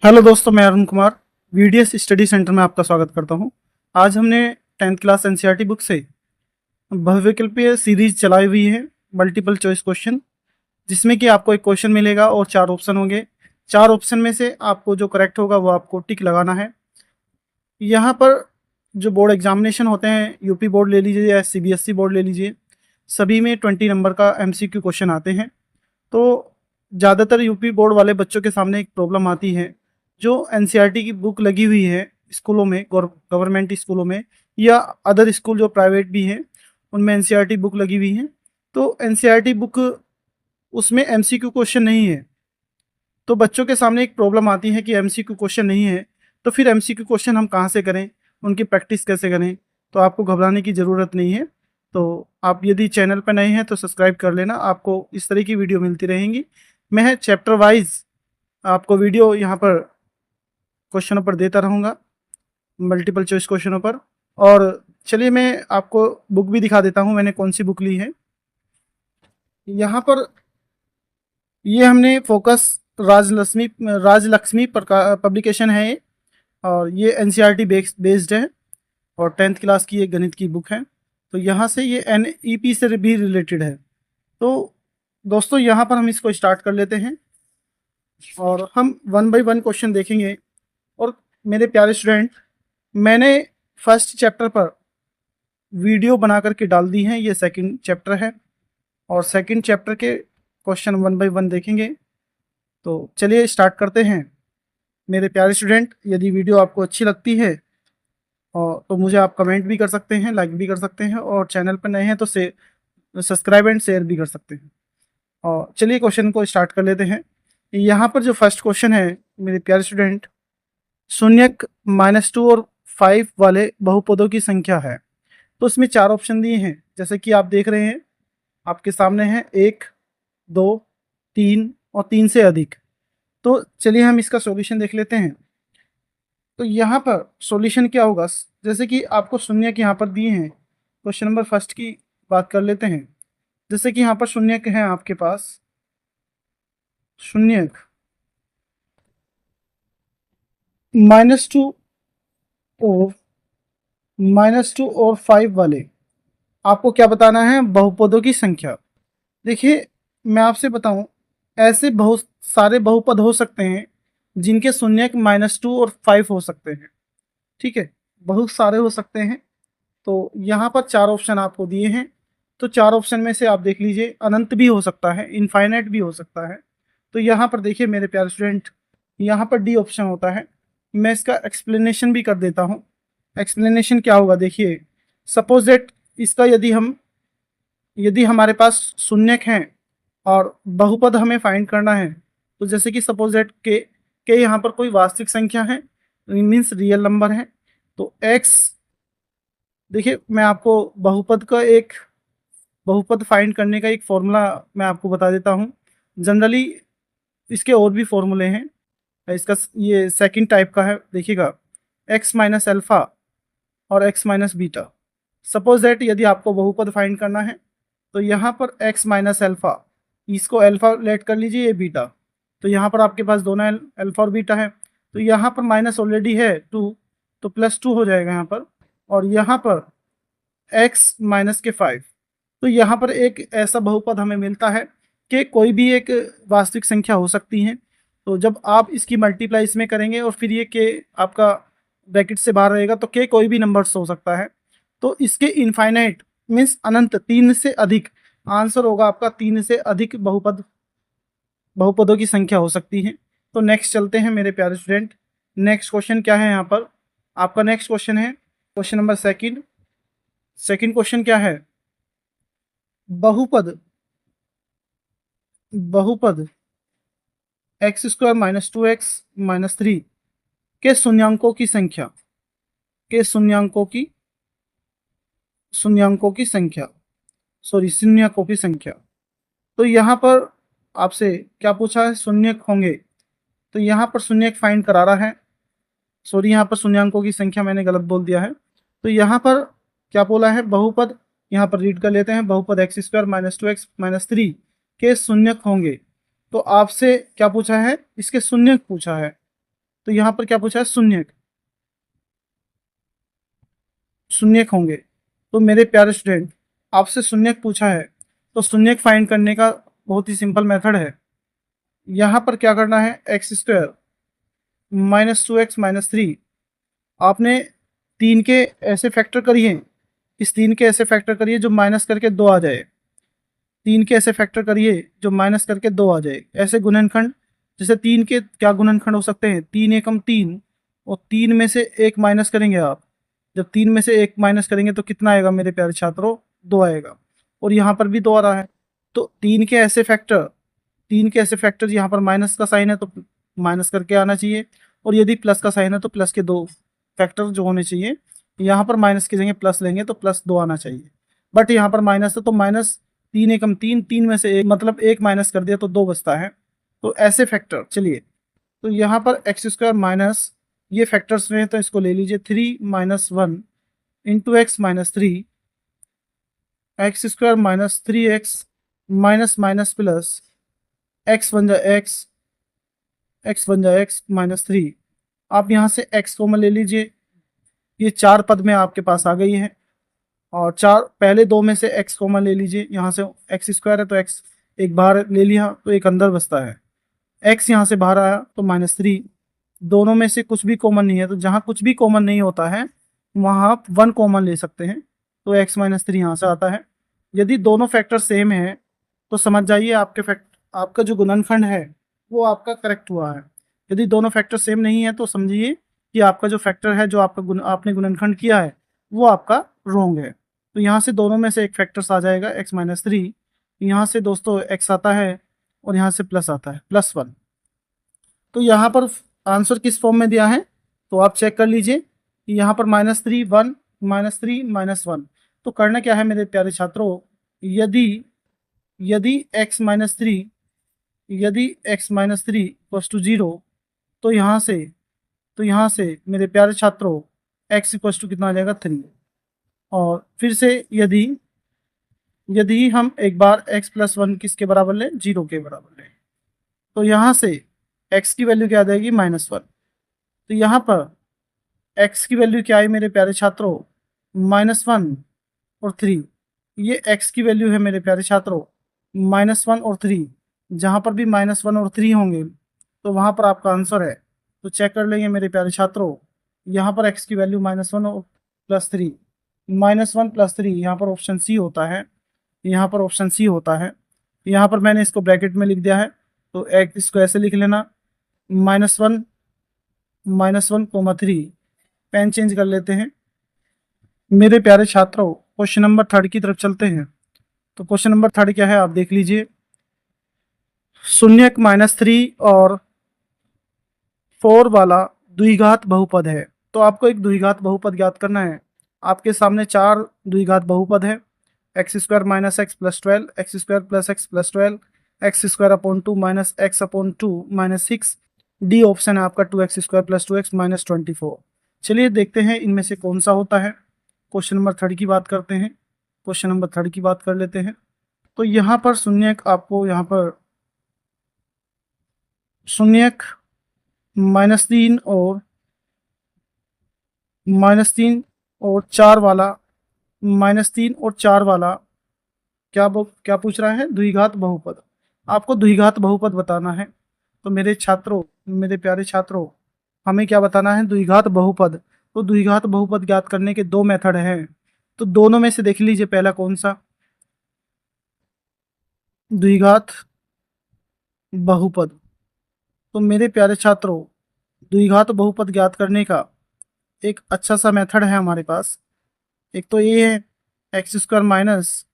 Hello दोस्तों, मैं Arun Kumar VDS study centre में आपका स्वागत करता हूं। आज हमने 10th क्लास एनसीईआरटी बुक से बहुविकल्पीय सीरीज चलाई हुई है, मल्टीपल चॉइस क्वेश्चन, जिसमें कि आपको एक क्वेश्चन मिलेगा और 4 ऑप्शन होंगे। 4 ऑप्शन में से आपको जो करेक्ट होगा वो आपको टिक लगाना है। यहाँ पर जो बोर्ड एग्जामिनेशन होते हैं, यूपी बोर्ड ले लीजिए या सीबीएसई बोर्ड ले लीजिए, सभी में 20 नंबर का एमसीक्यू क्वेश्चन आते हैं। तो ज़्यादातर यूपी बोर्ड वाले बच्चों के सामने एक प्रॉब्लम आती है, जो एनसीईआरटी की बुक लगी हुई है स्कूलों में, गवर्नमेंट स्कूलों में या अदर स्कूल जो प्राइवेट भी हैं, उनमें एनसीईआरटी बुक लगी हुई है। तो एनसीईआरटी बुक, उसमें एमसीक्यू क्वेश्चन नहीं है। तो बच्चों के सामने एक प्रॉब्लम आती है कि एमसीक्यू क्वेश्चन नहीं है, तो फिर एमसीक्यू क्वेश्चन हम कहाँ से करें, उनकी प्रैक्टिस कैसे करें। तो आपको घबराने की ज़रूरत नहीं है। तो आप यदि चैनल पर नए हैं तो सब्सक्राइब कर लेना, आपको इस तरह की वीडियो मिलती रहेंगी। मैं चैप्टर वाइज आपको वीडियो यहाँ पर क्वेश्चनों पर देता रहूँगा, मल्टीपल चॉइस क्वेश्चनों पर। और चलिए मैं आपको बुक भी दिखा देता हूँ, मैंने कौन सी बुक ली है। यहाँ पर ये हमने फोकस राजलक्ष्मी पब्लिकेशन है ये, और ये एनसीईआरटी बेस्ड है और 10th क्लास की एक गणित की बुक है। तो यहाँ से ये एनईपी से भी रिलेटेड है। तो दोस्तों यहाँ पर हम इसको स्टार्ट कर लेते हैं और हम 1 बाय 1 क्वेश्चन देखेंगे। और मेरे प्यारे स्टूडेंट, मैंने फर्स्ट चैप्टर पर वीडियो बना करके डाल दी है, ये सेकंड चैप्टर है और सेकंड चैप्टर के क्वेश्चन 1 बाय 1 देखेंगे। तो चलिए स्टार्ट करते हैं। मेरे प्यारे स्टूडेंट, यदि वीडियो आपको अच्छी लगती है और तो मुझे आप कमेंट भी कर सकते हैं, लाइक भी कर सकते हैं, और चैनल पर नए हैं तो सब्सक्राइब एंड शेयर भी कर सकते हैं। और चलिए क्वेश्चन को स्टार्ट कर लेते हैं। यहाँ पर जो फर्स्ट क्वेश्चन है मेरे प्यारे स्टूडेंट, शून्यक -2 और 5 वाले बहुपदों की संख्या है। तो इसमें 4 ऑप्शन दिए हैं, जैसे कि आप देख रहे हैं आपके सामने है 1, 2, 3 और 3 से अधिक। तो चलिए हम इसका सॉल्यूशन देख लेते हैं। तो यहाँ पर सॉल्यूशन क्या होगा, जैसे कि आपको शून्यक यहाँ पर दिए हैं। क्वेश्चन नंबर फर्स्ट की बात कर लेते हैं। जैसे कि यहाँ पर शून्यक है आपके पास, शून्यक -2 और -2 और 5 वाले आपको क्या बताना है, बहुपदों की संख्या। देखिए मैं आपसे बताऊं, ऐसे बहुत सारे बहुपद हो सकते हैं जिनके शून्यक -2 और 5 हो सकते हैं। ठीक है, बहुत सारे हो सकते हैं। तो यहाँ पर 4 ऑप्शन आपको दिए हैं। तो 4 ऑप्शन में से आप देख लीजिए, अनंत भी हो सकता है, इनफाइनाइट भी हो सकता है। तो यहाँ पर देखिए मेरे प्यारे स्टूडेंट, यहाँ पर डी ऑप्शन होता है। मैं इसका एक्सप्लेनेशन भी कर देता हूँ। एक्सप्लेनेशन क्या होगा, देखिए सपोज दैट इसका यदि हमारे पास शून्यक हैं और बहुपद हमें फाइंड करना है, तो जैसे कि सपोज दैट के यहाँ पर कोई वास्तविक संख्या है, मीन्स रियल नंबर है। तो एक्स, देखिए मैं आपको बहुपद फाइंड करने का एक फॉर्मूला मैं आपको बता देता हूँ। जनरली इसके और भी फॉर्मूले हैं, इसका ये सेकंड टाइप का है, देखिएगा एक्स माइनस अल्फ़ा और x minus beta. Suppose that यदि आपको बहुपद फाइंड करना है, तो यहाँ पर एक्स माइनस अल्फ़ा, इसको अल्फ़ा लेट कर लीजिए, ये बीटा। तो यहाँ पर आपके पास दोनों अल्फ़ा और बीटा है। तो यहाँ पर माइनस ऑलरेडी है 2, तो +2 हो जाएगा यहाँ पर। और यहाँ पर एक्स माइनस के 5। तो यहाँ पर एक ऐसा बहुपद हमें मिलता है कि कोई भी एक वास्तविक संख्या हो सकती है। तो जब आप इसकी मल्टीप्लाई इसमें करेंगे और फिर ये के आपका ब्रैकेट से बाहर रहेगा, तो के कोई भी नंबर्स हो सकता है। तो इसके इनफाइनाइट मीन्स अनंत, 3 से अधिक आंसर होगा आपका, 3 से अधिक बहुपदों की संख्या हो सकती है। तो नेक्स्ट चलते हैं मेरे प्यारे स्टूडेंट। नेक्स्ट क्वेश्चन क्या है यहाँ पर, आपका नेक्स्ट क्वेश्चन है question number second. Second question क्या है, बहुपद x² -2x -3 के शून्यकों की संख्या। तो यहाँ पर आपसे क्या पूछा है, शून्यक होंगे। तो यहाँ पर शून्यक फाइंड करा रहा है, सॉरी यहाँ पर शून्यांकों की संख्या मैंने गलत बोल दिया है। तो यहाँ पर क्या बोला है, बहुपद, यहाँ पर रीड कर लेते हैं, बहुपद x² -2x -3 के शून्यक होंगे। तो आपसे क्या पूछा है, इसके शून्यक पूछा है। तो यहाँ पर क्या पूछा है, शून्यक, शून्यक होंगे। तो मेरे प्यारे स्टूडेंट, आपसे शून्यक पूछा है तो शून्यक फाइंड करने का बहुत ही सिंपल मेथड है। यहाँ पर क्या करना है, x square minus 2x minus 3, आपने 3 के ऐसे फैक्टर करिए, इस 3 के ऐसे फैक्टर करिए जो माइनस करके 2 आ जाए, 3 के ऐसे फैक्टर करिए जो माइनस करके 2 आ जाए। ऐसे गुणनखंड, जैसे 3 के क्या गुणनखंड हो सकते हैं, 3 एकम 3, और 3 में से एक माइनस करेंगे आप, जब 3 में से एक माइनस करेंगे तो कितना आएगा मेरे प्यारे छात्रों, 2 आएगा। और यहाँ पर भी 2 आ रहा है। तो 3 के ऐसे फैक्टर, 3 के ऐसे फैक्टर, यहाँ पर माइनस का साइन है तो माइनस करके आना चाहिए, और यदि प्लस का साइन है तो प्लस के 2 फैक्टर जो होने चाहिए। यहाँ पर माइनस की जगह प्लस लेंगे तो प्लस 2 आना चाहिए, बट यहाँ पर माइनस है तो माइनस 3 एकम 3, 3 में से एक मतलब एक माइनस कर दिया तो 2 बचता है। तो ऐसे फैक्टर, चलिए, तो यहाँ पर एक्स स्क्वायर माइनस, ये फैक्टर्स में तो इसको ले लीजिए 3 minus 1 into x minus 3, x square minus 3x minus minus plus x बन जाए एक्स, एक्स बन जाए एक्स माइनस 3। आप यहाँ से x कॉमन ले लीजिए, ये 4 पद में आपके पास आ गई है, और 4 पहले 2 में से x कॉमन ले लीजिए, यहाँ से एक्स स्क्वायर है तो x एक बाहर ले लिया तो एक अंदर बचता है, x यहाँ से बाहर आया तो माइनस 3। दोनों में से कुछ भी कॉमन नहीं है, तो जहाँ कुछ भी कॉमन नहीं होता है वहाँ आप 1 कॉमन ले सकते हैं, तो x माइनस 3 यहाँ से आता है। यदि दोनों फैक्टर सेम है तो समझ जाइए आपका जो गुणनखंड है वो आपका करेक्ट हुआ है। यदि दोनों फैक्टर सेम नहीं है तो समझिए कि आपका जो फैक्टर है, जो आपने गुणनखंड किया है, वो आपका रॉन्ग है। तो यहाँ से दोनों में से एक फैक्टर्स आ जाएगा x माइनस 3, यहाँ से दोस्तों x आता है और यहाँ से प्लस आता है, +1। तो यहाँ पर आंसर किस फॉर्म में दिया है तो आप चेक कर लीजिए कि यहाँ पर -3 1 -3 -1। तो करना क्या है मेरे प्यारे छात्रों, यदि यदि x माइनस 3, यदि x माइनस 3 इक्वल्स टू 0, तो यहाँ से मेरे प्यारे छात्रों x इक्वल्स टू कितना आ जाएगा, 3। और फिर से यदि यदि हम एक बार x प्लस 1 किसके बराबर लें, 0 के बराबर लें, तो यहाँ से x की वैल्यू क्या आ जाएगी, -1। तो यहाँ पर x की वैल्यू क्या आई मेरे प्यारे छात्रों, -1 और 3। ये x की वैल्यू है मेरे प्यारे छात्रों, -1 और 3। जहाँ पर भी -1 और 3 होंगे तो वहाँ पर आपका आंसर है। तो चेक कर लेंगे मेरे प्यारे छात्रों, यहाँ पर x की वैल्यू -1 और +3, -1 +3, यहाँ पर ऑप्शन सी होता है, यहाँ पर ऑप्शन सी होता है। यहाँ पर मैंने इसको ब्रैकेट में लिख दिया है, तो इसको ऐसे लिख लेना, -1 -1, 3। पेन चेंज कर लेते हैं। मेरे प्यारे छात्रों, क्वेश्चन नंबर 3 की तरफ चलते हैं। तो क्वेश्चन नंबर 3 क्या है आप देख लीजिए, शून्यक -3 और 4 वाला द्विघात बहुपद है। तो आपको एक द्विघात बहुपद ज्ञात करना है। आपके सामने 4 द्विघात बहुपद है, x square minus x plus 12, x square plus x plus 12, x square upon 2 minus x upon 2 minus 6, D option है आपका 2x square plus 2x minus 24। चलिए देखते हैं इनमें से कौन सा होता है। क्वेश्चन नंबर 3 की बात करते हैं, क्वेश्चन नंबर 3 की बात कर लेते हैं। तो यहाँ पर शून्यक, आपको यहाँ पर शून्यक -3 और -3 और 4 वाला, -3 और 4 वाला क्या पूछ रहा है, द्विघात बहुपद। आपको द्विघात बहुपद बताना है। तो मेरे छात्रों, मेरे प्यारे छात्रों, हमें क्या बताना है, द्विघात बहुपद। तो द्विघात बहुपद ज्ञात करने के 2 मेथड हैं, तो दोनों में से देख लीजिए पहला कौन सा, द्विघात बहुपद। तो मेरे प्यारे छात्रों, द्विघात बहुपद ज्ञात करने का एक अच्छा सा मेथड है हमारे पास। एक तो ये है x square minus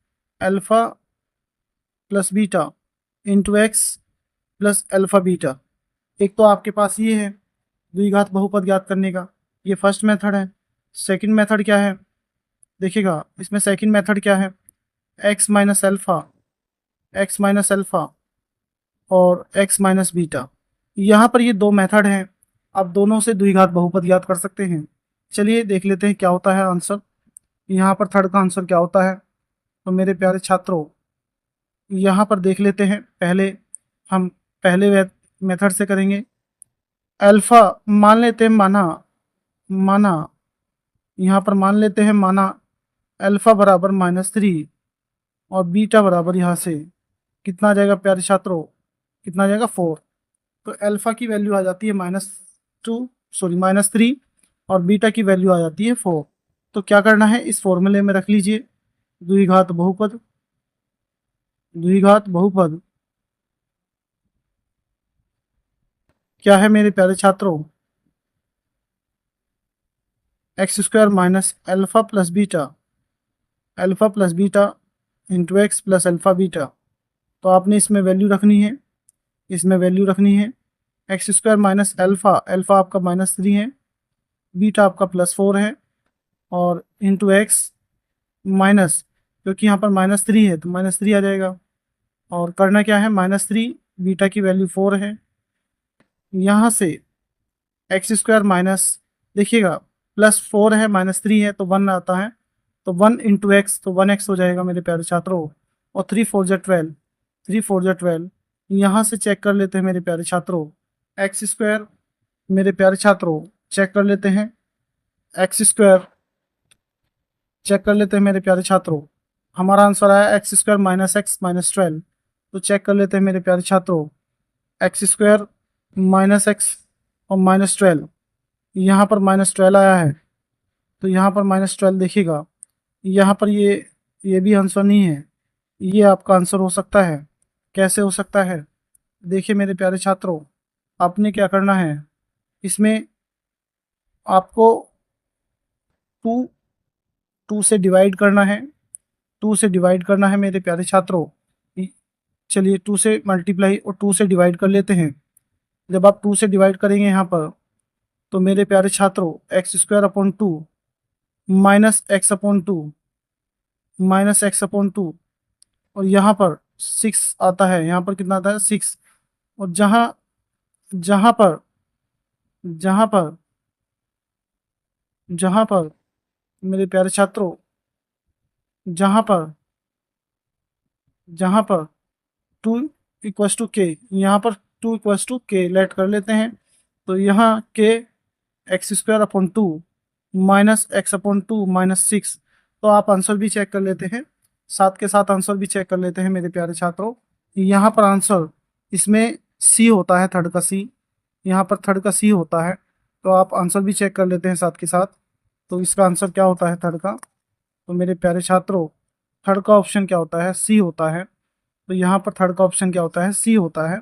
alpha plus beta into x plus alpha beta. एक तो आपके पास ये है द्विघात बहुपद ज्ञात करने का, ये फर्स्ट मेथड है। सेकंड मेथड क्या है, देखिएगा इसमें सेकंड मेथड क्या है, x minus alpha, x minus alpha और एक्स माइनस बीटा। यहाँ पर ये 2 मेथड हैं, आप दोनों से द्विघात बहुपद ज्ञात कर सकते हैं। चलिए देख लेते हैं क्या होता है आंसर, यहाँ पर थर्ड का आंसर क्या होता है। तो मेरे प्यारे छात्रों, यहाँ पर देख लेते हैं, पहले हम पहले मेथड से करेंगे। अल्फा मान लेते हैं, माना माना यहाँ पर मान लेते हैं, माना अल्फा बराबर -3 और बीटा बराबर यहाँ से कितना आ जाएगा प्यारे छात्रों, कितना आ जाएगा 4। तो अल्फा की वैल्यू आ जाती है -3 और बीटा की वैल्यू आ जाती है 4। तो क्या करना है, इस फॉर्मूले में रख लीजिए द्विघात बहुपद, द्विघात बहुपद क्या है मेरे प्यारे छात्रों, x square minus alpha plus beta, alpha plus beta into x plus alpha beta. तो आपने इसमें वैल्यू रखनी है, इसमें वैल्यू रखनी है x square minus alpha, alpha आपका -3 है, बीटा आपका +4 है, और इंटू एक्स माइनस, क्योंकि यहाँ पर -3 है तो -3 आ जाएगा। और करना क्या है, -3, बीटा की वैल्यू 4 है, यहाँ से एक्स स्क्वायर माइनस, देखिएगा +4 है -3 है तो 1 आता है, तो 1 इंटू एक्स, तो 1x हो जाएगा मेरे प्यारे छात्रों। और 3 4 जा 12, 3 4 जा 12। यहाँ से चेक कर लेते हैं मेरे प्यारे छात्रों, एक्स स्क्वायर, मेरे प्यारे छात्रों चेक कर लेते हैं, एक्स स्क्वायर चेक कर लेते हैं मेरे प्यारे छात्रों। हमारा आंसर आया x square minus x minus 12। तो चेक कर लेते हैं मेरे प्यारे छात्रों, एक्स स्क्वायर माइनस एक्स और -12, यहाँ पर -12 आया है, तो यहाँ पर -12 देखिएगा, यहाँ पर ये भी आंसर नहीं है, ये आपका आंसर हो सकता है। कैसे हो सकता है, देखिए मेरे प्यारे छात्रों, आपने क्या करना है, इसमें आपको 2 2 से डिवाइड करना है, 2 से डिवाइड करना है मेरे प्यारे छात्रों। चलिए 2 से मल्टीप्लाई और 2 से डिवाइड कर लेते हैं। जब आप 2 से डिवाइड करेंगे यहाँ पर, तो मेरे प्यारे छात्रों x square upon 2 minus x upon 2, minus x upon 2, और यहाँ पर 6 आता है, यहाँ पर कितना आता है 6। और जहाँ जहाँ पर जहाँ पर जहाँ पर मेरे प्यारे छात्रों, जहाँ पर 2 इक्वस टू के, यहाँ पर 2 इक्वस टू के लेट कर लेते हैं। तो यहाँ के x square upon 2 minus x upon 2 -6। तो आप आंसर भी चेक कर लेते हैं, साथ के साथ आंसर भी चेक कर लेते हैं मेरे प्यारे छात्रों। यहाँ पर आंसर इसमें सी होता है, थर्ड का सी, यहाँ पर थर्ड का सी होता है। तो आप आंसर भी चेक कर लेते हैं साथ के साथ। तो इसका आंसर क्या होता है थर्ड का, तो मेरे प्यारे छात्रों थर्ड का ऑप्शन क्या होता है, सी होता है। तो यहाँ पर थर्ड का ऑप्शन क्या होता है, सी होता है।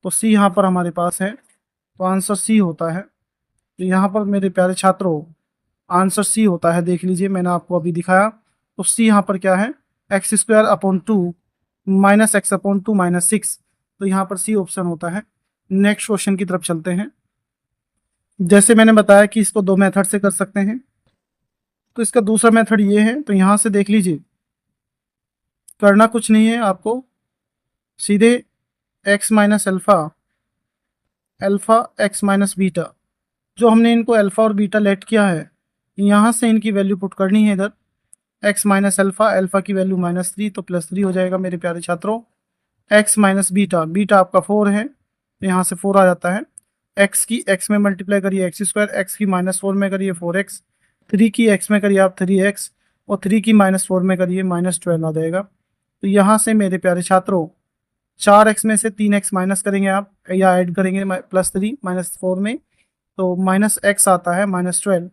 तो सी यहाँ पर हमारे पास है, तो आंसर सी होता है। तो यहाँ पर मेरे प्यारे छात्रों आंसर सी होता है, देख लीजिए मैंने आपको अभी दिखाया। तो सी यहाँ पर क्या है, x square upon 2 minus x upon 2 -6। तो यहाँ पर सी ऑप्शन होता है। नेक्स्ट क्वेश्चन की तरफ चलते हैं। जैसे मैंने बताया कि इसको 2 मेथड से कर सकते हैं, तो इसका दूसरा मेथड ये है। तो यहाँ से देख लीजिए, करना कुछ नहीं है आपको, सीधे x minus alpha, alpha x minus beta, जो हमने इनको अल्फ़ा और बीटा लेट किया है, यहाँ से इनकी वैल्यू पुट करनी है इधर। एक्स माइनस अल्फ़ा, अल्फ़ा की वैल्यू -3 तो +3 हो जाएगा मेरे प्यारे छात्रों। एक्स माइनस बीटा, बीटा आपका 4 है, तो यहाँ से 4 आ जाता है। एक्स की एक्स में मल्टीप्लाई करिए एक्स स्क्वायर, एक्स की -4 में करिए 4x, 3 की एक्स में करिए आप 3x, और 3 की -4 में करिए -12 आ जाएगा। तो यहाँ से मेरे प्यारे छात्रों 4x में से 3x माइनस करेंगे आप, या ऐड करेंगे +3 -4 में, तो -x आता है -12।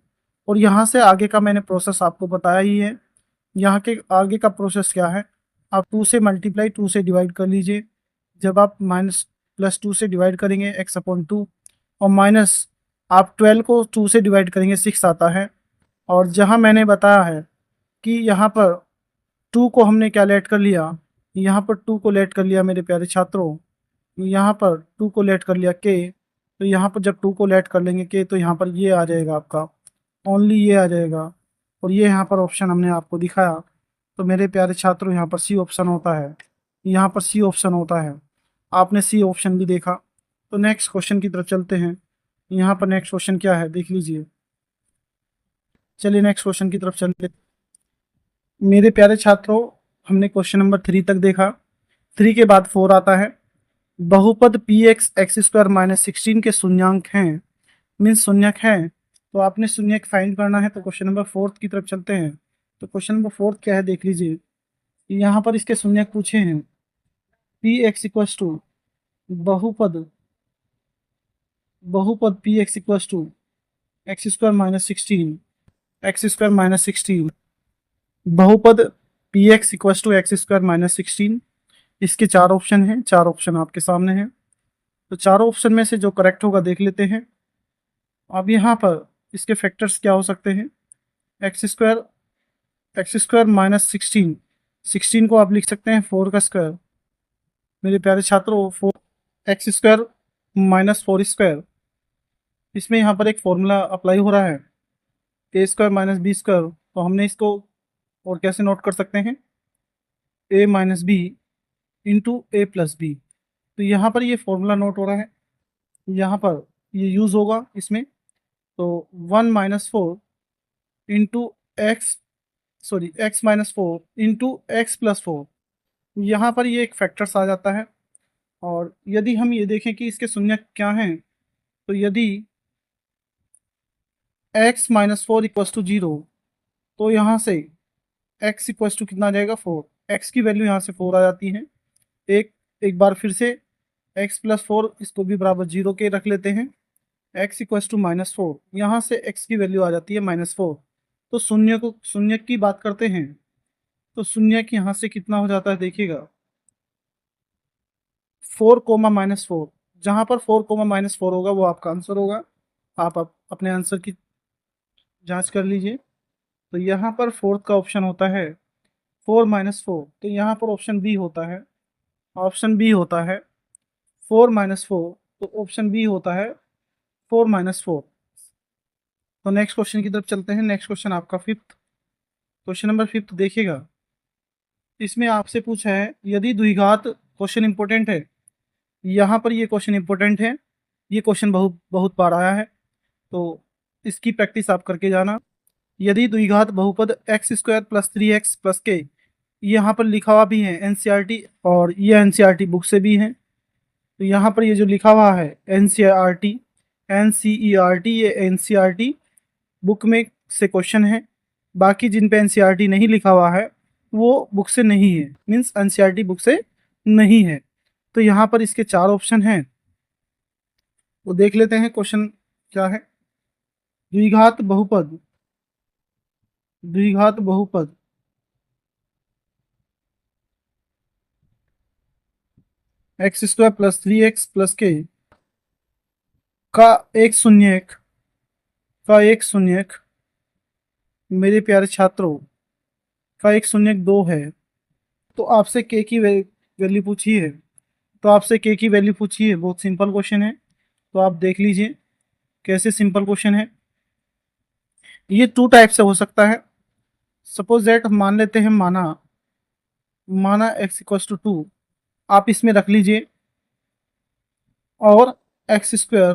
और यहाँ से आगे का मैंने प्रोसेस आपको बताया ही है। यहाँ के आगे का प्रोसेस क्या है, आप 2 से मल्टीप्लाई 2 से डिवाइड कर लीजिए। जब आप -+2 से डिवाइड करेंगे x अपॉन 2, और माइनस आप 12 को 2 से डिवाइड करेंगे 6 आता है। और जहाँ मैंने बताया है कि यहाँ पर 2 को हमने क्या लेट कर लिया, यहाँ पर 2 को लेट कर लिया मेरे प्यारे छात्रों, यहाँ पर 2 को लेट कर लिया के। तो यहाँ पर जब 2 को लेट कर लेंगे के, तो यहाँ पर ये आ जाएगा आपका, ओनली ये आ जाएगा। और ये यहाँ पर ऑप्शन हमने आपको दिखाया। तो मेरे प्यारे छात्रों यहाँ पर सी ऑप्शन होता है, यहाँ पर सी ऑप्शन होता है। आपने सी ऑप्शन भी देखा। तो नेक्स्ट क्वेश्चन की तरफ चलते हैं। यहाँ पर नेक्स्ट क्वेश्चन क्या है देख लीजिए। चलिए नेक्स्ट क्वेश्चन की तरफ चलते। मेरे प्यारे छात्रों हमने क्वेश्चन नंबर 3 तक देखा, 3 के बाद 4 आता है। बहुपद p x x square minus 16 के शून्यांक हैं, मीन्स शून्यक हैं, तो आपने शून्यक फाइंड करना है। तो क्वेश्चन नंबर 4 की तरफ चलते हैं। तो क्वेश्चन नंबर 4 क्या है देख लीजिए। यहाँ पर इसके शून्यक पूछे हैं। पी एक्स इक्वस टू बहुपद बहुपद p x equals to x square minus 16 x square minus 16 बहुपद p x equals to x square minus 16। इसके चार ऑप्शन हैं, चार ऑप्शन आपके सामने हैं। तो चारों ऑप्शन में से जो करेक्ट होगा देख लेते हैं। अब यहाँ पर इसके फैक्टर्स क्या हो सकते हैं। एक्स स्क्वायर माइनस 16, 16 को आप लिख सकते हैं 4 का स्क्वायर। मेरे प्यारे छात्रों, 4 एक्स स्क्वायर माइनस 4 स्क्वायर, इसमें यहाँ पर एक फॉर्मूला अप्लाई हो रहा है, ए स्क्वायर माइनस बी स्क्वायर। तो हमने इसको और कैसे नोट कर सकते हैं, ए माइनस बी इंटू ए प्लस बी। तो यहाँ पर ये फॉर्मूला नोट हो रहा है, यहाँ पर ये यूज़ होगा इसमें। तो 1 minus 4 into x minus 4 into x plus 4, यहाँ पर ये एक फैक्टर्स आ जाता है। और यदि हम ये देखें कि इसके शून्यक क्या हैं, तो यदि x माइनस 4 इक्वस टू 0, तो यहाँ से x इक्वस टू कितना आ जाएगा 4, x की वैल्यू यहाँ से 4 आ जाती है। एक बार फिर से x प्लस 4 इसको भी बराबर 0 के रख लेते हैं। x इक्वस टू माइनस 4, यहाँ से x की वैल्यू आ जाती है माइनस 4। तो शून्य की बात करते हैं, तो शून्य की यहाँ से कितना हो जाता है देखिएगा, 4 कोमा माइनस 4। जहाँ पर 4 कोमा माइनस 4 होगा वो आपका आंसर होगा। आप अपने आंसर की जांच कर लीजिए। तो यहाँ पर फोर्थ का ऑप्शन होता है 4 माइनस 4, तो यहाँ पर ऑप्शन बी होता है, ऑप्शन बी होता है 4 माइनस 4, तो ऑप्शन बी होता है 4 माइनस 4। तो नेक्स्ट क्वेश्चन की तरफ चलते हैं। नेक्स्ट क्वेश्चन आपका फिफ्थ, क्वेश्चन नंबर फिफ्थ देखिएगा। इसमें आपसे पूछा है यदि द्विघात, क्वेश्चन इंपॉर्टेंट है, यहाँ पर ये क्वेश्चन इंपॉर्टेंट है, ये क्वेश्चन बहुत बहुत बार आया है, तो इसकी प्रैक्टिस आप करके जाना। यदि द्विघात बहुपद x square plus 3x plus के, यहाँ पर लिखा हुआ भी है एनसीईआरटी, और ये एनसीईआरटी बुक से भी है। तो यहाँ पर ये जो लिखा हुआ है एनसीईआरटी, ये एनसीईआरटी बुक में से क्वेश्चन है। बाकी जिन पे एनसीईआरटी नहीं लिखा हुआ है वो बुक से नहीं है, मीन्स एनसीईआरटी बुक से नहीं है। तो यहाँ पर इसके चार ऑप्शन हैं, वो देख लेते हैं क्वेश्चन क्या है। द्विघात बहुपद, द्विघात बहुपद x square plus 3x plus के का एक शून्यक, मेरे प्यारे छात्रों का एक शून्यक 2 है। तो आपसे के की वैल्यू पूछी है, बहुत सिंपल क्वेश्चन है। तो आप देख लीजिए कैसे सिंपल क्वेश्चन है। ये टू टाइप से हो सकता है। सपोज दैट मान लेते हैं, माना एक्स इक्वस टू 2, आप इसमें रख लीजिए, और x square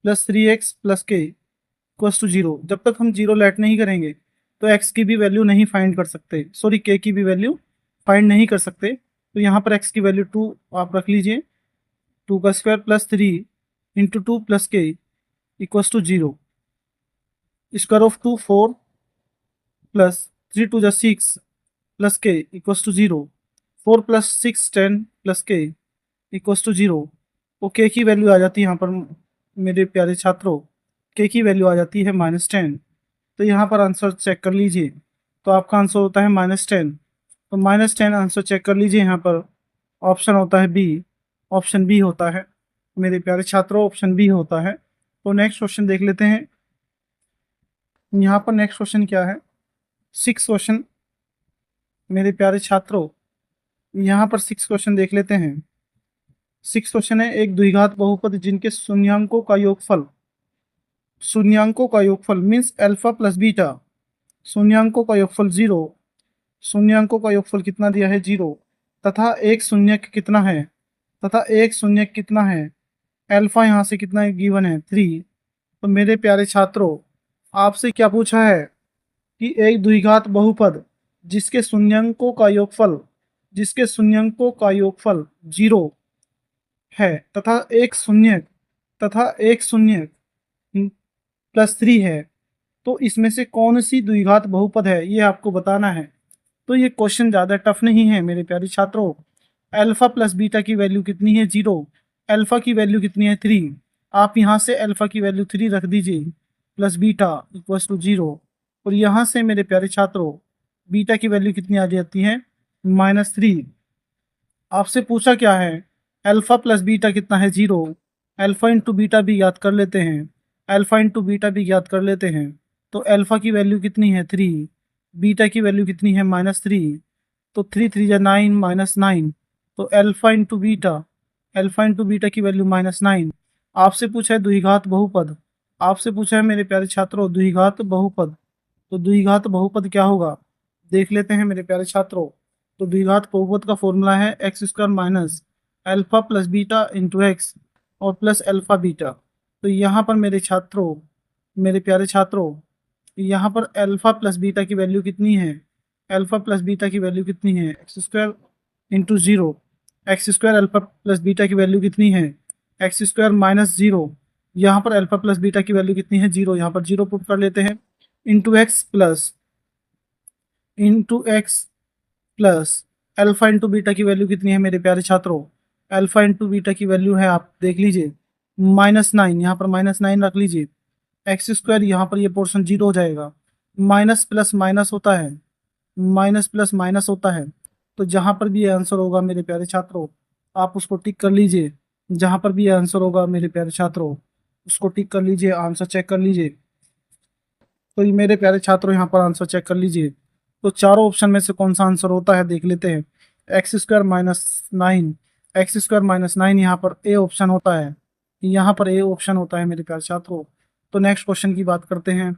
plus 3x plus k equals to 0। जब तक हम 0 लेट नहीं करेंगे तो x की भी वैल्यू नहीं फाइंड कर सकते, सॉरी k की भी वैल्यू फाइंड नहीं कर सकते। तो यहाँ पर x की वैल्यू 2 आप रख लीजिए, 2 का square plus 3 into 2 plus k equals to 0। Square of 2 4 plus 3 two 6 plus k equals to 0। 4 plus 6 10 plus k equals to 0। तो के की वैल्यू आ जाती है यहाँ पर मेरे प्यारे छात्रों, के की वैल्यू आ जाती है -10। तो यहाँ पर आंसर चेक कर लीजिए, तो आपका आंसर होता है -10। तो -10 आंसर चेक कर लीजिए, यहाँ पर ऑप्शन होता है बी, ऑप्शन बी होता है मेरे प्यारे छात्रों, ऑप्शन बी होता है। तो नेक्स्ट क्वेश्चन देख लेते हैं। यहाँ पर नेक्स्ट क्वेश्चन क्या है, 6 क्वेश्चन मेरे प्यारे छात्रों, यहाँ पर 6 क्वेश्चन देख लेते हैं। 6 क्वेश्चन है, एक द्विघात बहुपद जिनके शून्यांकों का योगफल मीन्स अल्फा प्लस बीटा, शून्यांकों का योगफल 0, शून्यांकों का योगफल कितना दिया है 0, तथा एक शून्यक कितना है, अल्फा यहाँ से कितना गिवन है 3। तो मेरे प्यारे छात्रों, आपसे क्या पूछा है कि एक द्विघात बहुपद जिसके शून्यांकों का योगफल 0 है तथा एक शून्य प्लस 3 है, तो इसमें से कौन सी द्विघात बहुपद है ये आपको बताना है। तो ये क्वेश्चन ज़्यादा टफ नहीं है मेरे प्यारे छात्रों। अल्फा प्लस बीटा की वैल्यू कितनी है 0, अल्फा की वैल्यू कितनी है 3। आप यहाँ से अल्फा की वैल्यू 3 रख दीजिए प्लस बीटा इक्वल्स टू 0, और यहाँ से मेरे प्यारे छात्रों बीटा की वैल्यू कितनी आ जाती है -3। आपसे पूछा क्या है, अल्फा प्लस बीटा कितना है 0, अल्फा इंटू बीटा भी याद कर लेते हैं, अल्फा इंटू बीटा भी याद कर लेते हैं। तो अल्फा की वैल्यू कितनी है 3, बीटा की वैल्यू कितनी है -3, तो 3 3 या 9 -9, तो अल्फा इंटू बीटा की वैल्यू -9। आपसे पूछा है द्विघात बहुपद, आपसे पूछा है मेरे प्यारे छात्रों द्विघात बहुपद, तो द्विघात बहुपद क्या होगा देख लेते हैं मेरे प्यारे छात्रों। तो द्विघात बहुपद का फॉर्मूला है x square minus alpha plus beta into x और प्लस अल्फा बीटा। तो यहाँ पर मेरे प्यारे छात्रों यहाँ पर अल्फा प्लस बीटा की वैल्यू कितनी है, अल्फा प्लस बीटा की वैल्यू कितनी है x square into 0, x square alpha plus beta की वैल्यू कितनी है एक्स स्क्वायर -0। यहाँ पर अल्फा प्लस बीटा की वैल्यू कितनी है 0, यहाँ पर 0 पुट कर लेते हैं, into x plus alpha into beta की वैल्यू कितनी है मेरे प्यारे छात्रों, अल्फा इंटू बीटा की वैल्यू है आप देख लीजिए -9, यहाँ पर -9 रख लीजिए, एक्स स्क्वायर यहाँ पर ये पोर्शन 0 हो जाएगा, माइनस प्लस माइनस होता है, माइनस प्लस माइनस होता है। तो जहाँ पर भी ये आंसर होगा मेरे प्यारे छात्रों आप उसको टिक कर लीजिए, जहाँ पर भी ये आंसर होगा मेरे प्यारे छात्रों उसको टिक कर लीजिए, आंसर चेक कर लीजिए। तो ये मेरे प्यारे छात्रों यहाँ पर आंसर चेक कर लीजिए। तो चारों ऑप्शन में से कौन सा आंसर होता है देख लेते हैं। एक्स स्क्वायर -9, एक्स स्क्वायर -9 यहाँ पर ए ऑप्शन होता है, यहाँ पर ए ऑप्शन होता है मेरे प्यारे छात्रों। तो नेक्स्ट क्वेश्चन की बात करते हैं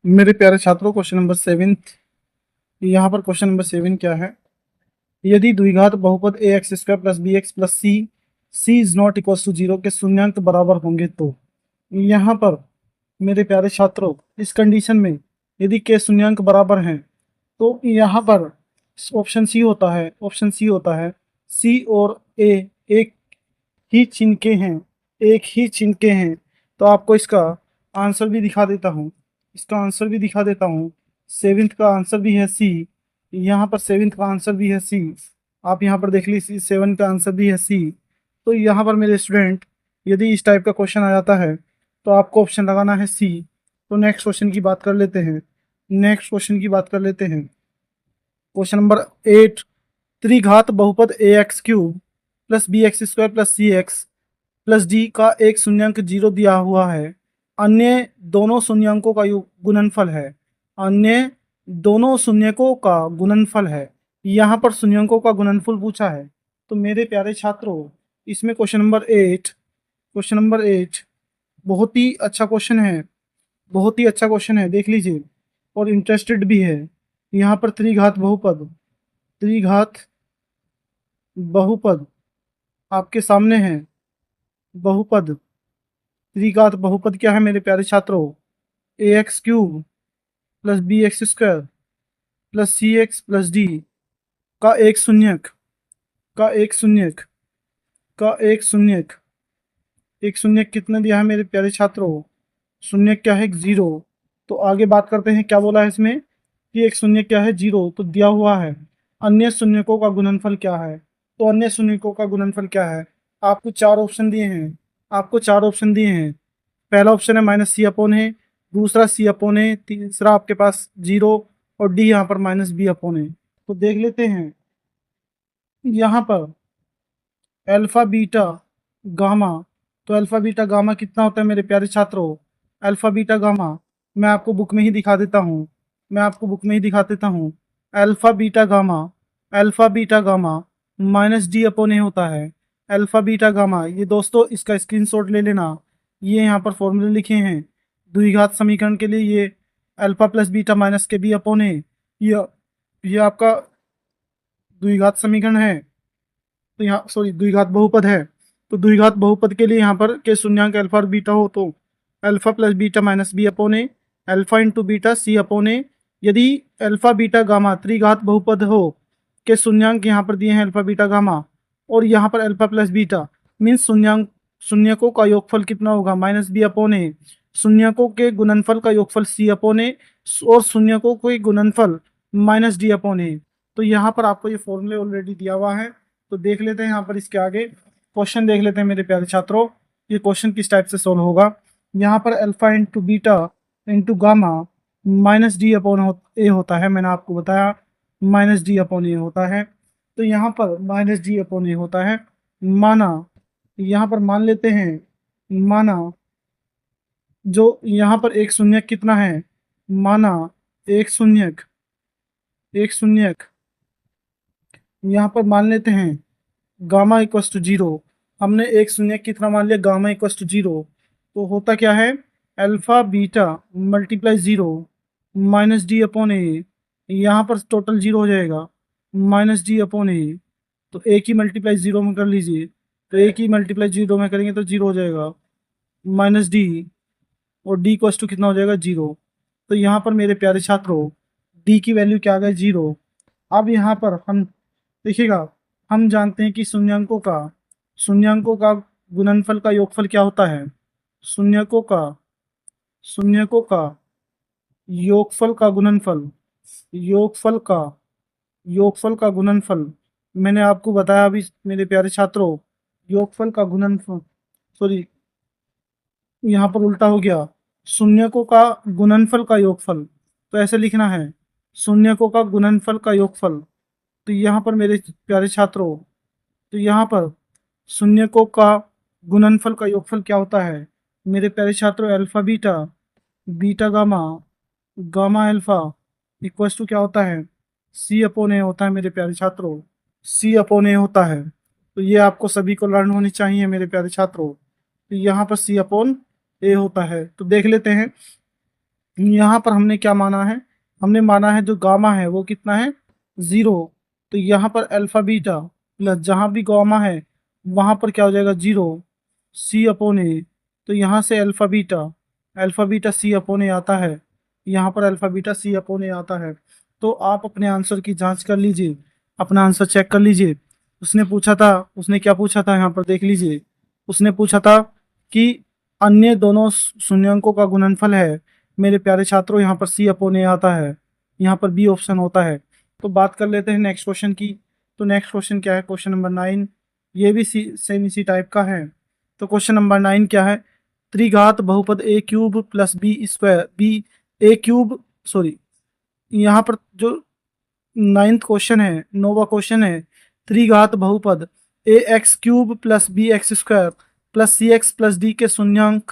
मेरे प्यारे छात्रों, क्वेश्चन नंबर 7। यहाँ पर क्वेश्चन नंबर 7 क्या है, यदि द्विघात बहुपद A X square plus B X plus C is not equal to 0 के शून्यांक बराबर होंगे तो। यहाँ पर मेरे प्यारे छात्रों इस कंडीशन में यदि के शून्यांक बराबर हैं तो यहाँ पर ऑप्शन सी होता है, ऑप्शन सी होता है, सी और ए एक ही चिन्ह के हैं, एक ही चिन्ह के हैं। तो आपको इसका आंसर भी दिखा देता हूँ, इसका आंसर भी दिखा देता हूँ। 7th का आंसर भी है सी, यहाँ पर 7th का आंसर भी है सी, आप यहाँ पर देख लीजिए 7 का आंसर भी है सी। तो यहाँ पर मेरे स्टूडेंट यदि इस टाइप का क्वेश्चन आ जाता है तो आपको ऑप्शन लगाना है सी। तो नेक्स्ट क्वेश्चन की बात कर लेते हैं, नेक्स्ट क्वेश्चन की बात कर लेते हैं। क्वेश्चन नंबर 8, त्रिघात बहुपद A X cube plus B X square plus C X plus D का एक शून्यांक 0 दिया हुआ है, अन्य दोनों शून्यांकों का गुणनफल है, अन्य दोनों शून्यकों का गुणनफल है। यहाँ पर शून्यकों का गुणनफल पूछा है। तो मेरे प्यारे छात्रों इसमें क्वेश्चन नंबर 8 बहुत ही अच्छा क्वेश्चन है, बहुत ही अच्छा क्वेश्चन है देख लीजिए, और इंटरेस्टेड भी है। यहाँ पर त्रिघात बहुपद आपके सामने है, बहुपद त्रिघात बहुपद क्या है मेरे प्यारे छात्रों, A X cube plus B X square plus C X plus D का एक शून्यक एक शून्यक कितना दिया है मेरे प्यारे छात्रों, शून्यक क्या है 0। तो आगे बात करते हैं क्या बोला है इसमें कि एक शून्यक क्या है 0, तो दिया हुआ है अन्य शून्यकों का गुणनफल क्या है। तो अन्य शून्यकों का गुणनफल क्या है, आपको 4 ऑप्शन दिए हैं, आपको 4 ऑप्शन दिए हैं। पहला ऑप्शन है -c/a, दूसरा c/a, तीसरा आपके पास 0 और डी यहाँ पर -b/a। तो देख लेते हैं यहाँ पर अल्फा बीटा गामा, तो अल्फा बीटा गामा कितना होता है मेरे प्यारे छात्रों, अल्फा बीटा गामा मैं आपको बुक में ही दिखा देता हूँ, मैं आपको बुक में ही दिखा देता हूँ। अल्फा बीटा गामा -d/a होता है, अल्फा बीटा गामा। ये दोस्तों इसका स्क्रीनशॉट ले लेना, ये यहाँ पर फॉर्मूले लिखे हैं द्विघात समीकरण के लिए। ये अल्फा प्लस बीटा माइनस के b/a, ये आपका द्विघात समीकरण है। तो यहाँ द्विघात बहुपद है। तो द्विघात बहुपद के लिए यहाँ पर के शून्यांक अल्फा और बीटा हो तो alpha plus beta minus b/a, alpha into beta c/a। यदि अल्फा बीटा गामा त्रिघात बहुपद हो के शून्यांक यहाँ पर दिए हैं अल्फा बीटा गामा, और यहाँ पर अल्फा प्लस बीटा मीन्स शून्यकों का योगफल कितना होगा, माइनस बी अपॉन ए। शून्यकों के गुणनफल का योगफल सी अपॉन ए और शून्यकों के गुणनफल माइनस डी अपॉन ए। तो यहाँ पर आपको ये फॉर्मूले ऑलरेडी दिया हुआ है, तो देख लेते हैं यहाँ पर इसके आगे क्वेश्चन देख लेते हैं मेरे प्यारे छात्रों। ये क्वेश्चन किस टाइप से सोल्व होगा। यहाँ पर alpha into beta into gamma minus D upon A होता है, मैंने आपको बताया माइनस डी अपॉन ए होता है। तो यहाँ पर माइनस डी अपॉन ए होता है। माना यहाँ पर मान लेते हैं, माना जो यहाँ पर एक शून्यक कितना है, माना एक शून्यक यहाँ पर मान लेते हैं गामा इक्वस टू जीरो। हमने एक शून्यक कितना मान लिया, गामा इक्वस टू जीरो। तो होता क्या है, alpha beta multiply zero minus D upon A. यहाँ पर टोटल जीरो हो जाएगा, माइनस डी अपॉन ए। तो ए की मल्टीप्लाई जीरो में कर लीजिए, तो ए की मल्टीप्लाई जीरो में करेंगे तो जीरो हो जाएगा, माइनस डी, और डी इक्वस टू कितना हो जाएगा, जीरो। तो यहाँ पर मेरे प्यारे छात्रों डी की वैल्यू क्या आ गई, जीरो। अब यहाँ पर हम देखिएगा, हम जानते हैं कि शून्यकों का गुणनफल का योगफल क्या होता है, शून्यकों का योगफल का गुणनफल, योगफल का गुणनफल मैंने आपको बताया अभी मेरे प्यारे छात्रों, योगफल का गुणनफल, सॉरी यहाँ पर उल्टा हो गया, शून्यकों का गुणनफल का योगफल। तो ऐसे लिखना है, शून्यकों का गुणनफल का योगफल। तो यहाँ पर मेरे प्यारे छात्रों, तो यहाँ पर शून्यकों का गुणनफल का योगफल क्या होता है मेरे प्यारे छात्रों, alpha beta, beta gamma, gamma alpha equals to क्या होता है, सी अपॉन ए होता है मेरे प्यारे छात्रों, सी अपॉन ए होता है। तो ये आपको सभी को लर्न होनी चाहिए मेरे प्यारे छात्रों। तो यहाँ पर सी अपॉन ए होता है। तो देख लेते हैं यहाँ पर हमने क्या माना है, हमने माना है जो गामा है वो कितना है, जीरो। तो यहाँ पर अल्फा बीटा प्लस जहाँ भी गामा है वहाँ पर क्या हो जाएगा, जीरो, सी अपॉन ए। तो यहाँ से अल्फा बीटा सी अपॉन ए आता है, यहाँ पर अल्फा बीटा सी अपॉन ए आता है। तो आप अपने आंसर की जांच कर लीजिए, अपना आंसर चेक कर लीजिए। उसने पूछा था, उसने क्या पूछा था यहाँ पर देख लीजिए, उसने पूछा था कि अन्य दोनों शून्यकों का गुणनफल है मेरे प्यारे छात्रों, यहाँ पर सी अपॉन ए आता है, यहाँ पर बी ऑप्शन होता है। तो बात कर लेते हैं नेक्स्ट क्वेश्चन की। तो नेक्स्ट क्वेश्चन क्या है, क्वेश्चन नंबर 9, ये भी सेम इसी टाइप का है। तो क्वेश्चन नंबर 9 क्या है, त्रिघात बहुपद A cube plus B square, B A cube, sorry यहाँ पर जो 9th क्वेश्चन है, नोवा क्वेश्चन है, त्रिघात बहुपद A X cube plus B X square plus C X plus D के शून्यंक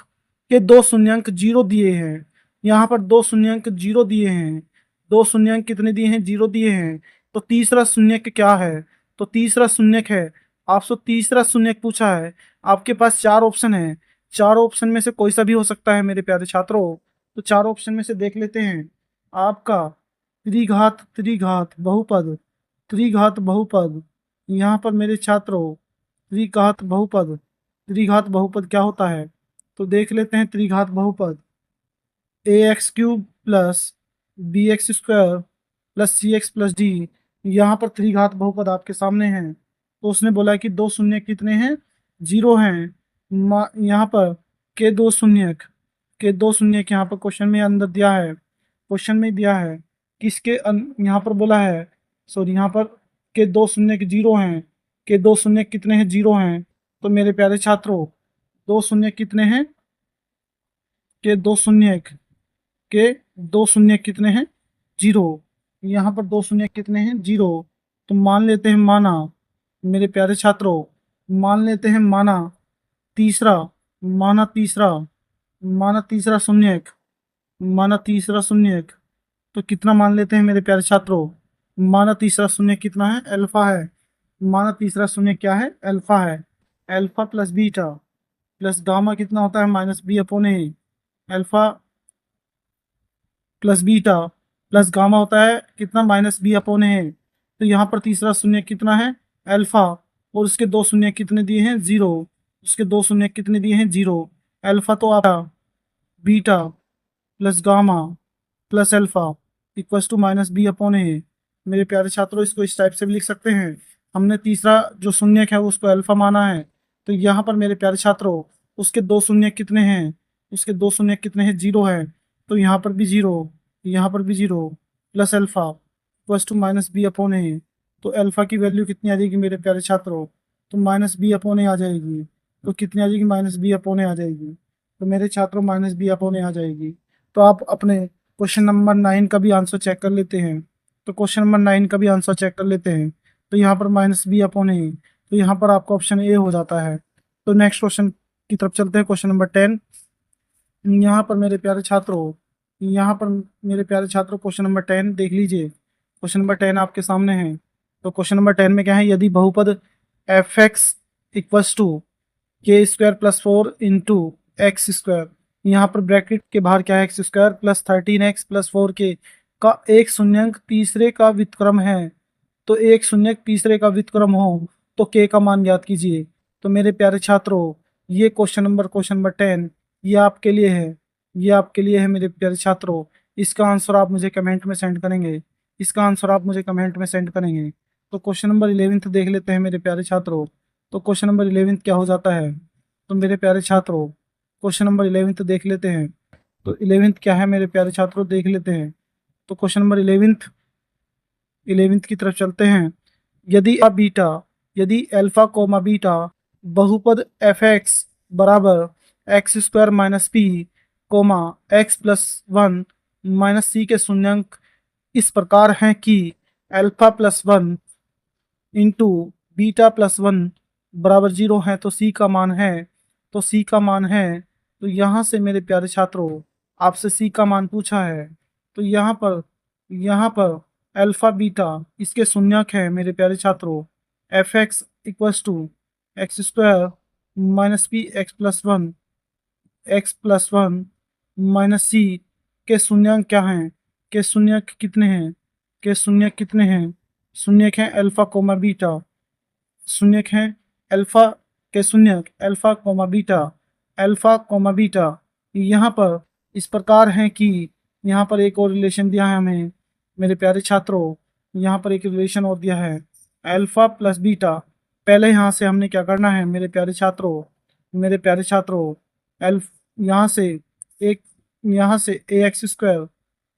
के दो शून्यंक जीरो दिए हैं। यहाँ पर दो शून्यंक जीरो दिए हैं, दो शून्यंक कितने दिए हैं, जीरो दिए हैं। तो तीसरा शून्यक क्या है, तो तीसरा शून्यक है, आपसे तीसरा शून्यक पूछा है। आपके पास चार ऑप्शन है, चार ऑप्शन में से कोई सा भी हो सकता है मेरे प्यारे छात्रों। तो चार ऑप्शन में से देख लेते हैं, आपका त्रिघात बहुपद यहाँ पर मेरे छात्रों, त्रिघात बहुपद क्या होता है। तो देख लेते हैं, त्रिघात बहुपद A X cube plus B X square plus C X plus D, यहाँ पर त्रिघात बहुपद आपके सामने है। तो उसने बोला कि दो शून्य कितने हैं, जीरो हैं। यहाँ पर के दो शून्य यहाँ पर क्वेश्चन में अंदर दिया है, क्वेश्चन में दिया है किसके यहाँ पर बोला है, सॉरी यहाँ पर के दो शून्य के जीरो हैं, के दो शून्य कितने हैं, जीरो हैं। तो मेरे प्यारे छात्रों दो शून्य कितने हैं, के दो शून्य कितने हैं, जीरो। यहाँ पर दो शून्य कितने हैं, जीरो। तो मान लेते हैं, माना मेरे प्यारे छात्रों, मान लेते हैं माना तीसरा, माना तीसरा माना तीसरा शून्यक, माना तीसरा शून्यक। तो कितना मान लेते हैं मेरे प्यारे छात्रों, माना तीसरा शून्य कितना है, अल्फा है। माना तीसरा शून्य क्या है, अल्फा है। Alpha plus beta plus gamma कितना होता है, minus B upon A. Alpha plus beta plus gamma होता है कितना, माइनस बी अपॉन ए। तो यहाँ पर तीसरा शून्य कितना है, अल्फा, और उसके दो शून्य कितने दिए हैं, जीरो। उसके दो शून्य कितने दिए हैं, जीरो। अल्फा तो आपका beta plus gamma plus alpha equals to minus B upon A. मेरे प्यारे छात्रों इसको इस टाइप से भी लिख सकते हैं, हमने तीसरा जो शून्यक है उसको अल्फा माना है। तो यहाँ पर मेरे प्यारे छात्रों उसके दो शून्यक कितने हैं, उसके दो शून्यक कितने हैं, 0 है। तो यहाँ पर भी 0, यहाँ पर भी 0, plus alpha plus two minus B upon A. तो अल्फा की वैल्यू कितनी आ जाएगी मेरे प्यारे छात्रों, तो माइनस बी अपॉन ए आ जाएगी। तो कितनी आ जाएगी, माइनस बी अपॉन ए आ जाएगी। तो मेरे छात्रों माइनस बी अपॉन ए आ जाएगी। तो आप अपने क्वेश्चन नंबर 9 का भी आंसर चेक कर लेते हैं। तो क्वेश्चन नंबर 9 का भी आंसर चेक कर लेते हैं। तो यहाँ पर माइनस बी अपॉन ए, तो यहाँ पर आपका ऑप्शन ए हो जाता है। तो नेक्स्ट क्वेश्चन की तरफ चलते हैं, क्वेश्चन नंबर 10। यहाँ पर मेरे प्यारे छात्रों, यहाँ पर मेरे प्यारे छात्रों क्वेश्चन नंबर 10 देख लीजिए। क्वेश्चन नंबर 10 आपके सामने है। तो क्वेश्चन नंबर 10 में क्या है, यदि बहुपद एफ एक्स इक्वल्स टू के square plus 4 into x square, यहाँ पर ब्रैकेट के बाहर क्या है, x square plus 13x plus 4k का एक शून्यंक तीसरे का व्युत्क्रम है। तो एक शून्यक तीसरे का व्युत्क्रम हो तो k का मान ज्ञात कीजिए। तो मेरे प्यारे छात्रों ये क्वेश्चन नंबर 10 ये आपके लिए है, ये आपके लिए है मेरे प्यारे छात्रों। इसका आंसर आप मुझे कमेंट में सेंड करेंगे, इसका आंसर आप मुझे कमेंट में सेंड करेंगे। तो क्वेश्चन नंबर 11 देख लेते हैं मेरे प्यारे छात्रों। तो क्वेश्चन नंबर 11 क्या हो जाता है, तो मेरे प्यारे छात्रों क्वेश्चन नंबर 11 देख लेते हैं। तो 11 क्या है मेरे प्यारे छात्रों, देख लेते हैं। तो क्वेश्चन नंबर 11 की तरफ चलते हैं। यदि बीटा, यदि अल्फा कोमा बीटा बहुपद एफ एक्स बराबर X square minus P comma X plus 1 minus C के शून्यंक इस प्रकार हैं कि alpha plus 1 into beta plus 1 बराबर 0 है, तो सी का मान है, तो सी का मान है। तो यहाँ से मेरे प्यारे छात्रों आपसे सी का मान पूछा है। तो यहाँ पर अल्फा बीटा इसके शून्यक है मेरे प्यारे छात्रों। F X equals to x square minus P X plus one minus C के शून्यक क्या हैं, के शून्यक कितने हैं, के शून्यक कितने हैं, शून्यक हैं अल्फा कोमा बीटा, शून्यक हैं अल्फा के शून्यक alpha comma beta, alpha comma beta यहाँ पर इस प्रकार हैं कि यहाँ पर एक और रिलेशन दिया है हमें मेरे प्यारे छात्रों, यहाँ पर एक रिलेशन और दिया है अल्फा प्लस बीटा। पहले यहाँ से हमने क्या करना है मेरे प्यारे छात्रों, मेरे प्यारे छात्रों एल्फ यहाँ से एक, यहाँ से A X square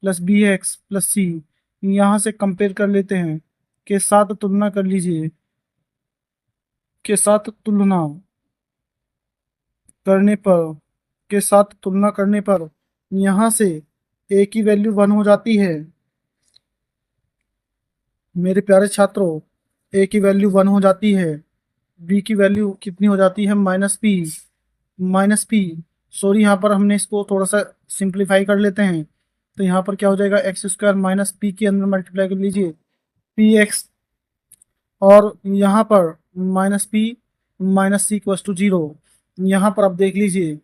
plus B X plus C यहाँ से कंपेयर कर लेते हैं, के साथ तुलना कर लीजिए, के साथ तुलना करने पर, के साथ तुलना करने पर यहाँ से ए की वैल्यू 1 हो जाती है मेरे प्यारे छात्रों, ए की वैल्यू 1 हो जाती है, बी की वैल्यू कितनी हो जाती है, माइनस पी सॉरी यहाँ पर हमने इसको थोड़ा सा सिंप्लीफाई कर लेते हैं। तो यहाँ पर क्या हो जाएगा, एक्स स्क्वायर माइनस पी के अंदर मल्टीप्लाई कर लीजिए पी एक्स, और यहाँ पर minus p minus c equals to 0। यहाँ पर आप देख लीजिए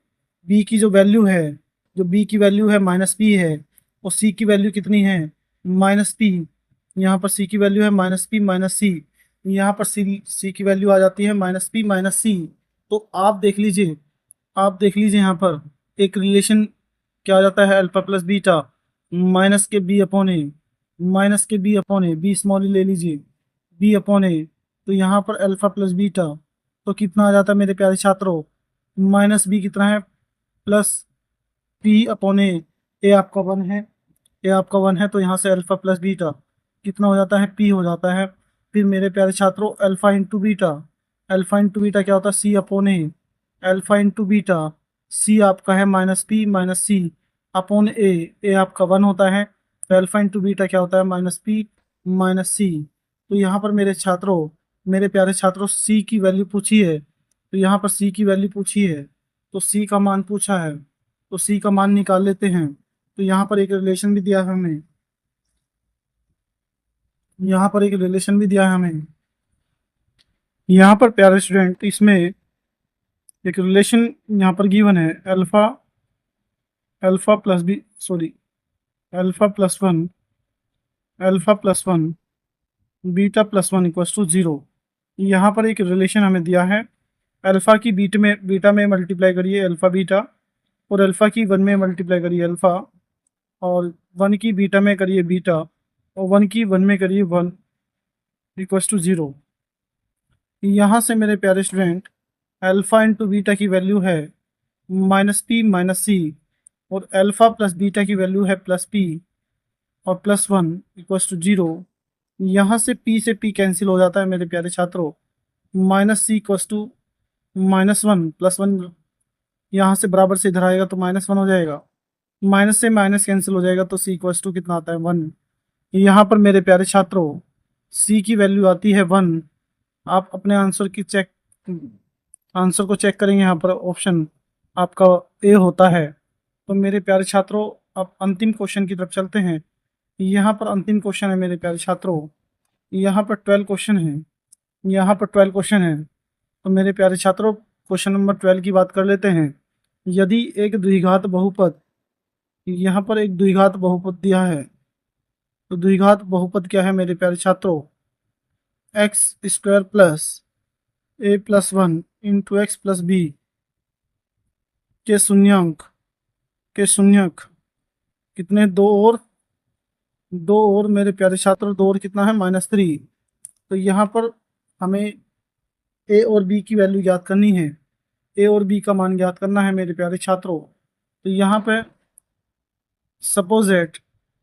बी की जो वैल्यू है, जो बी की वैल्यू है माइनस पी है, और सी की वैल्यू कितनी है, माइनस पी। यहाँ पर सी की वैल्यू है माइनस पी माइनस सी, यहाँ पर सी की वैल्यू आ जाती है माइनस पी माइनस सी। तो आप देख लीजिए, आप देख लीजिए यहाँ पर एक रिलेशन क्या आ जाता है, अल्फा प्लस बीटा माइनस के बी अपॉन ए, माइनस के बी अपॉन ए, बी स्मॉल ले लीजिए बी अपॉन ए। तो यहाँ पर अल्फा प्लस बीटा तो कितना आ जाता है मेरे प्यारे छात्रों, माइनस बी कितना है, प्लस पी अपॉन ए, ए आपका 1 है, ए आपका 1 है। तो यहाँ से अल्फा प्लस बीटा कितना हो जाता है, पी हो जाता है। फिर मेरे प्यारे छात्रों alpha into beta, alpha into beta क्या होता है, सी upon A, alpha into beta सी आपका है माइनस पी माइनस सी अपॉन ए, ए आपका 1 होता है। तो अल्फा इंटू बीटा क्या होता है, माइनस पी माइनस सी। तो यहाँ पर मेरे छात्रों, मेरे प्यारे छात्रों सी की वैल्यू पूछी है, तो यहाँ पर सी की वैल्यू पूछी है, तो सी का मान पूछा है, तो सी का मान निकाल लेते हैं। तो यहाँ पर एक रिलेशन भी दिया है हमें, यहाँ पर एक रिलेशन भी दिया है हमें, यहाँ पर प्यारे स्टूडेंट इसमें एक रिलेशन यहाँ पर गिवन है alpha, alpha plus b sorry alpha plus 1, alpha plus 1 beta plus 1 equals to 0। यहाँ पर एक रिलेशन हमें दिया है, अल्फा की बीटा में मल्टीप्लाई करिए अल्फा बीटा, और अल्फा की 1 में मल्टीप्लाई करिए अल्फा, और 1 की बीटा में करिए बीटा, और 1 की 1 में करिए 1 इक्वल्स टू 0। यहाँ से मेरे प्यारे स्टूडेंट अल्फ़ा इंटू बीटा की वैल्यू है -p-c, और अल्फ़ा प्लस बीटा की वैल्यू है +p और +1 इक्वल्स टू 0। यहाँ से p से p कैंसिल हो जाता है मेरे प्यारे छात्रों। -c इक्वल्स टू -1, +1 यहाँ से बराबर से इधर आएगा तो -1 हो जाएगा। माइनस से माइनस कैंसिल हो जाएगा तो c इक्वल्स टू कितना आता है 1। यहाँ पर मेरे प्यारे छात्रों c की वैल्यू आती है 1। आप अपने आंसर को चेक करेंगे, यहाँ पर ऑप्शन आपका ए होता है। तो मेरे प्यारे छात्रों अब अंतिम क्वेश्चन की तरफ चलते हैं। यहाँ पर अंतिम क्वेश्चन है मेरे प्यारे छात्रों, यहाँ पर 12 क्वेश्चन है, यहाँ पर 12 क्वेश्चन है। तो मेरे प्यारे छात्रों क्वेश्चन नंबर 12 की बात कर लेते हैं। यदि एक द्विघात बहुपद, यहाँ पर एक द्विघात बहुपद दिया है, तो द्विघात बहुपद क्या है मेरे प्यारे छात्रों, x² plus a+1 into x plus b के शून्यक कितने, दो और मेरे प्यारे छात्रों, दो और कितना है -3। तो यहाँ पर हमें ए और बी की वैल्यू ज्ञात करनी है, ए और बी का मान ज्ञात करना है मेरे प्यारे छात्रों। तो यहाँ पे सपोज एट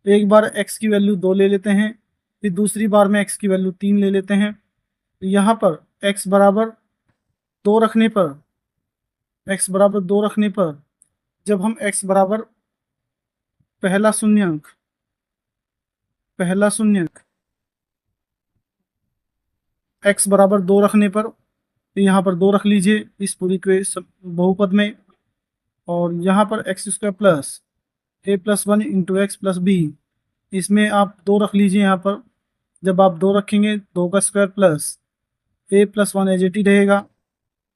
एक बार x की वैल्यू 2 ले लेते हैं, फिर दूसरी बार में x की वैल्यू 3 ले लेते हैं। तो यहाँ पर x बराबर 2 रखने पर, जब हम x बराबर पहला शून्यक x बराबर 2 रखने पर, तो यहाँ पर 2 रख लीजिए इस पूरी के बहुपद में, और यहाँ पर x² plus a+1 into x plus b, इसमें आप 2 रख लीजिए। यहाँ पर जब आप 2 रखेंगे 2 का square plus a+1 as it is रहेगा,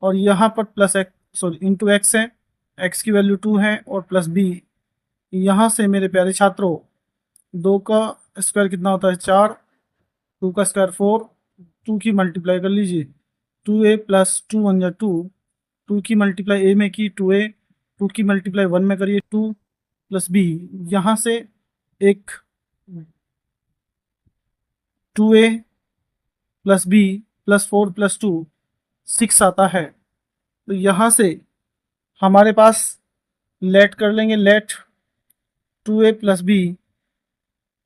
और यहाँ पर plus x sorry into x है, x की वैल्यू 2 है, और प्लस b। यहाँ से मेरे प्यारे छात्रों 2 का स्क्वायर कितना होता है 4, 2 का स्क्वायर 4, 2 की मल्टीप्लाई कर लीजिए, 2a प्लस 2 1 जा 2, 2 की मल्टीप्लाई a में की 2a, 2 की मल्टीप्लाई 1 में करिए 2 प्लस b। यहाँ से एक 2a plus b plus 4 plus 2 6 आता है। तो यहाँ से हमारे पास लेट कर लेंगे, let 2a plus b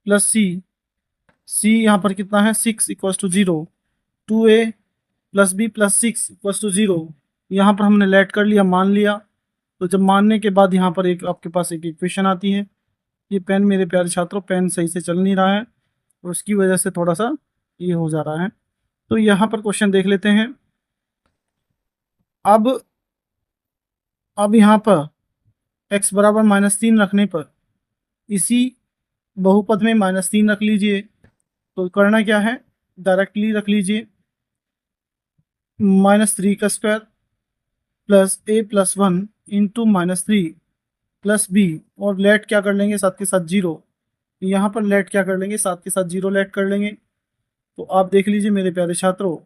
plus c यहाँ पर कितना है 6 equals to 0, 2a plus b plus 6 equals to 0। यहाँ पर हमने लेट कर लिया, मान लिया। तो जब मानने के बाद यहाँ पर एक आपके पास एक इक्वेशन आती है। ये पेन मेरे प्यारे छात्रों पेन सही से चल नहीं रहा है, और उसकी वजह से थोड़ा सा ये हो जा रहा है। तो यहाँ पर क्वेश्चन देख लेते हैं। अब यहाँ पर x बराबर -3 रखने पर इसी बहुपद में -3 रख लीजिए। तो करना क्या है, डायरेक्टली रख लीजिए -3 का square plus a+1 into -3 plus b, और लेट क्या कर लेंगे साथ के साथ 0। यहाँ पर लेट क्या कर लेंगे, साथ के साथ 0 लेट कर लेंगे। तो आप देख लीजिए मेरे प्यारे छात्रों,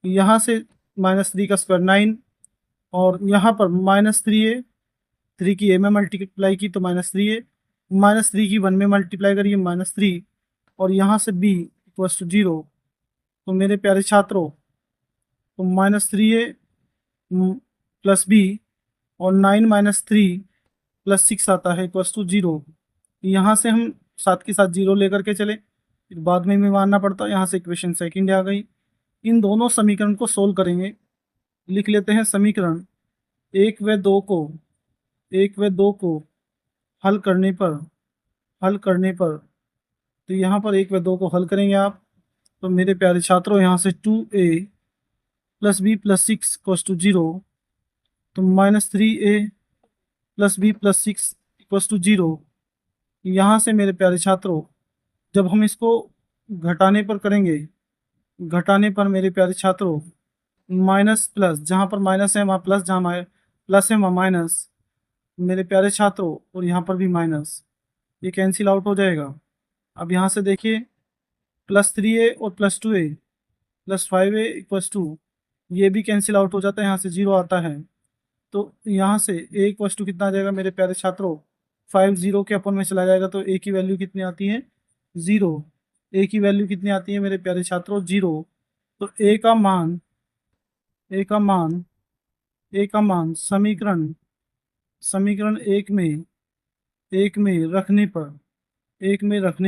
यहाँ से -3 का स्क्वायर 9, और यहाँ पर -3a, 3 की a में मल्टीप्लाई की तो -3a, -3 की 1 में मल्टीप्लाई करिए -3, और यहाँ से b इक्वल्स टू 0। तो मेरे प्यारे छात्रों तो -3a प्लस b और 9 -3 प्लस 6 आता है इक्वल्स टू 0। यहाँ से हम साथ के साथ 0 लेकर के चले, फिर बाद में भी मानना पड़ता। यहाँ से इक्वेशन सेकंड आ गई। इन दोनों समीकरण को सोल्व करेंगे। लिख लेते हैं समीकरण 1 व 2 को हल करने पर तो यहाँ पर 1 व 2 को हल करेंगे आप। तो मेरे प्यारे छात्रों यहाँ से 2a plus b plus 6 equals to 0, तो -3a plus b plus 6 equals to 0। यहाँ से मेरे प्यारे छात्रों जब हम इसको घटाने पर करेंगे, घटाने पर मेरे प्यारे छात्रों माइनस प्लस, जहाँ पर माइनस है वहाँ प्लस, जहाँ प्लस है वहाँ माइनस मेरे प्यारे छात्रों, और यहाँ पर भी माइनस, ये कैंसिल आउट हो जाएगा। अब यहाँ से देखिए +3a और +2a plus 5a equals to, ये भी कैंसिल आउट हो जाता है, यहाँ से 0 आता है। तो यहाँ से a इक्वल्स टू कितना आ जाएगा मेरे प्यारे छात्रों, 5 0 के अपन में चला जाएगा, तो a की वैल्यू कितनी आती है 0। a की वैल्यू कितनी आती है मेरे प्यारे छात्रों 0। तो ए का मान ए का मान ए का मान समीकरण समीकरण एक में रखने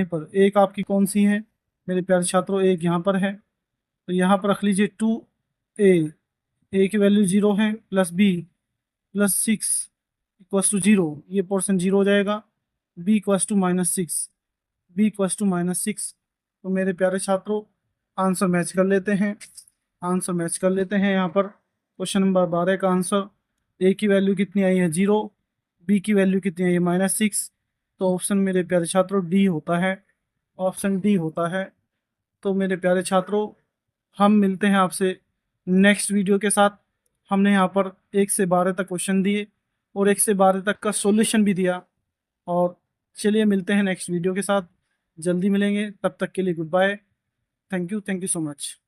पर एक आपकी कौन सी है मेरे प्यारे छात्रों? एक यहाँ पर है, तो यहाँ पर रख लीजिए 2a, ए की वैल्यू 0 है, plus b plus 6 equals to 0, ये पोर्शन 0 हो जाएगा। b इक्वस टू -6 तो मेरे प्यारे छात्रों आंसर मैच कर लेते हैं। यहाँ पर क्वेश्चन नंबर 12 का आंसर, ए की वैल्यू कितनी आई है 0, बी की वैल्यू कितनी आई है -6, तो ऑप्शन मेरे प्यारे छात्रों डी होता है, ऑप्शन डी होता है। तो मेरे प्यारे छात्रों हम मिलते हैं आपसे नेक्स्ट वीडियो के साथ। हमने यहाँ पर 1 से 12 तक क्वेश्चन दिए और 1 से 12 तक का सॉल्यूशन भी दिया। और चलिए मिलते हैं नेक्स्ट वीडियो के साथ, जल्दी मिलेंगे, तब तक के लिए goodbye. Thank you so much.